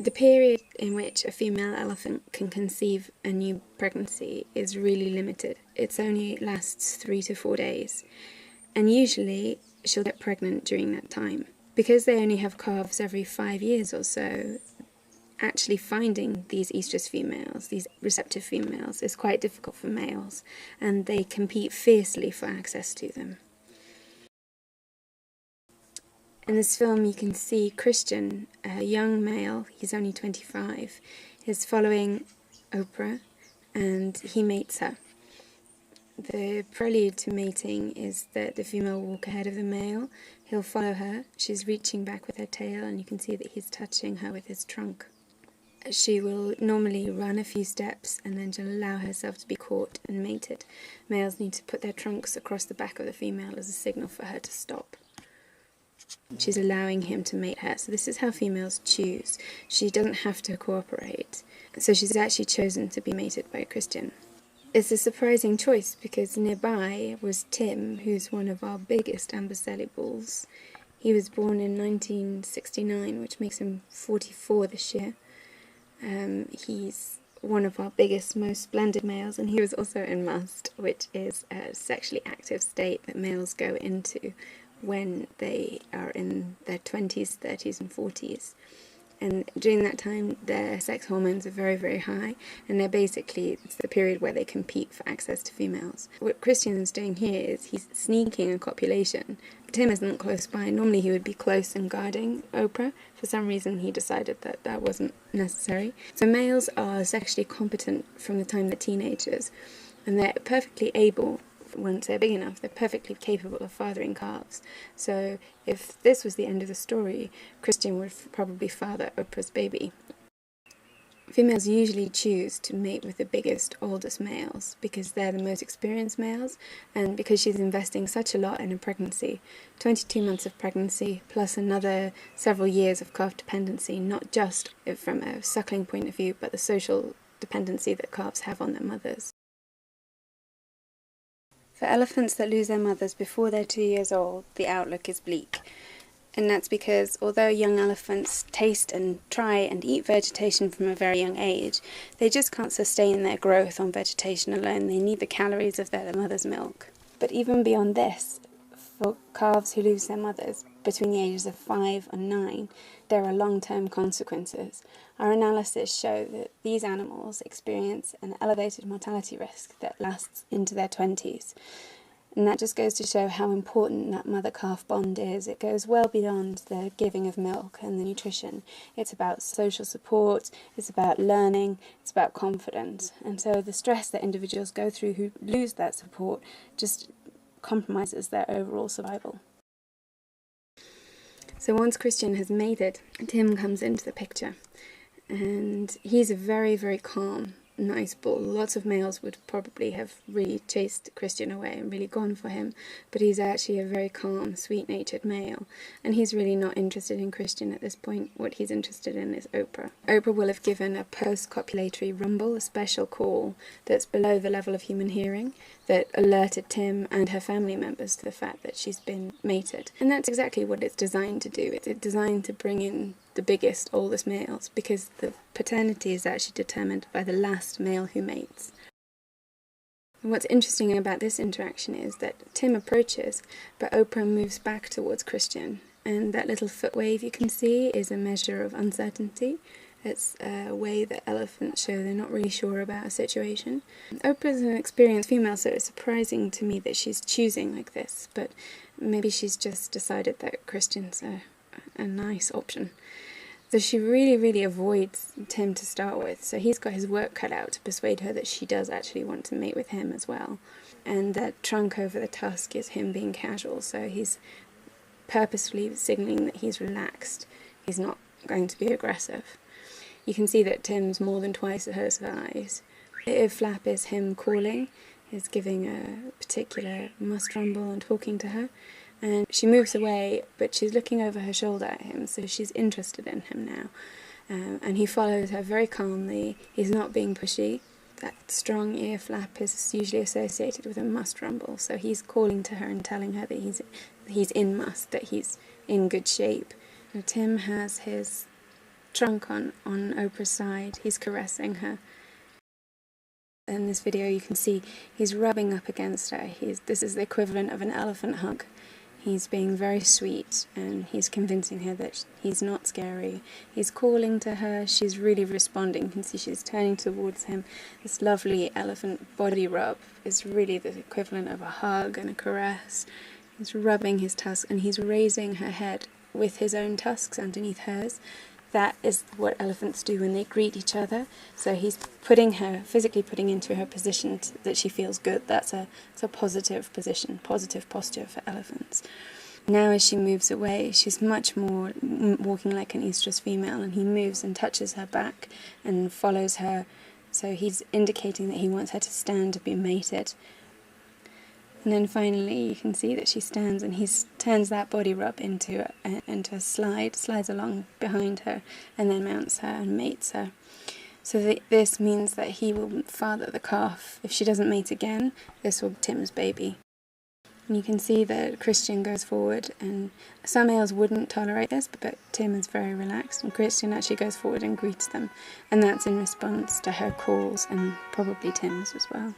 The period in which a female elephant can conceive a new pregnancy is really limited. It only lasts 3 to 4 days, and usually she'll get pregnant during that time. Because they only have calves every 5 years or so, actually finding these estrus females, these receptive females, is quite difficult for males, and they compete fiercely for access to them. In this film you can see Christian, a young male, he's only 25, is following Oprah and he mates her. The prelude to mating is that the female will walk ahead of the male, he'll follow her, she's reaching back with her tail and you can see that he's touching her with his trunk. She will normally run a few steps and then she'll allow herself to be caught and mated. Males need to put their trunks across the back of the female as a signal for her to stop. She's allowing him to mate her. So this is how females choose. She doesn't have to cooperate. So she's actually chosen to be mated by Christian. It's a surprising choice because nearby was Tim, who's one of our biggest Amboseli bulls. He was born in 1969, which makes him 44 this year. He's one of our biggest, most splendid males, and he was also in must, which is a sexually active state that males go into when they are in their 20s, 30s and 40s. And during that time their sex hormones are very, very high, and it's the period where they compete for access to females. What Christian's doing here is he's sneaking a copulation. Tim isn't close by. Normally he would be close and guarding Oprah. For some reason he decided that that wasn't necessary. So males are sexually competent from the time they're teenagers, and they're perfectly able, once they're big enough, they're perfectly capable of fathering calves. So if this was the end of the story, Christian would probably father Oprah's baby. Females usually choose to mate with the biggest, oldest males because they're the most experienced males, and because she's investing such a lot in a pregnancy, 22 months of pregnancy plus another several years of calf dependency, not just from a suckling point of view, but the social dependency that calves have on their mothers. For elephants that lose their mothers before they're 2 years old, the outlook is bleak. And that's because although young elephants taste and try and eat vegetation from a very young age, they just can't sustain their growth on vegetation alone. They need the calories of their mother's milk. But even beyond this, for calves who lose their mothers between the ages of 5 and 9, there are long-term consequences. Our analysis show that these animals experience an elevated mortality risk that lasts into their 20s. And that just goes to show how important that mother-calf bond is. It goes well beyond the giving of milk and the nutrition. It's about social support, it's about learning, it's about confidence. And so the stress that individuals go through who lose that support just compromises their overall survival. So once Christian has mated, Tim comes into the picture. And he's a very, very calm, nice bull. Lots of males would probably have really chased Christian away and really gone for him, but he's actually a very calm, sweet-natured male, and he's really not interested in Christian at this point. What he's interested in is Oprah. Oprah will have given a post-copulatory rumble, a special call that's below the level of human hearing, that alerted Tim and her family members to the fact that she's been mated. And that's exactly what it's designed to do. It's designed to bring in the biggest, oldest males, because the paternity is actually determined by the last male who mates. And what's interesting about this interaction is that Tim approaches, but Oprah moves back towards Christian, and that little foot wave you can see is a measure of uncertainty. It's a way that elephants show they're not really sure about a situation. Oprah's an experienced female, so it's surprising to me that she's choosing like this, but maybe she's just decided that Christian's a nice option. So she really, really avoids Tim to start with, so he's got his work cut out to persuade her that she does actually want to mate with him as well. And that trunk over the tusk is him being casual, so he's purposefully signalling that he's relaxed. He's not going to be aggressive. You can see that Tim's more than twice her size. The ear flap is him calling, is giving a particular must rumble and talking to her. And she moves away, but she's looking over her shoulder at him, so she's interested in him now. And he follows her very calmly. He's not being pushy. That strong ear flap is usually associated with a must rumble, so he's calling to her and telling her that he's in must, that he's in good shape. And Tim has his trunk on Oprah's side. He's caressing her. In this video you can see he's rubbing up against her. This is the equivalent of an elephant hug. He's being very sweet and he's convincing her that he's not scary. He's calling to her, she's really responding. You can see she's turning towards him. This lovely elephant body rub is really the equivalent of a hug and a caress. He's rubbing his tusks and he's raising her head with his own tusks underneath hers. That is what elephants do when they greet each other. So he's physically putting into her position that she feels good. It's a positive position, positive posture for elephants. Now as she moves away, she's much more walking like an estrus female, and he moves and touches her back and follows her. So he's indicating that he wants her to stand to be mated. And then finally you can see that she stands and he turns that body rub into a slides along behind her and then mounts her and mates her. So this means that he will father the calf. If she doesn't mate again, this will be Tim's baby. And you can see that Christian goes forward, and some males wouldn't tolerate this, but Tim is very relaxed, and Christian actually goes forward and greets them. And that's in response to her calls, and probably Tim's as well.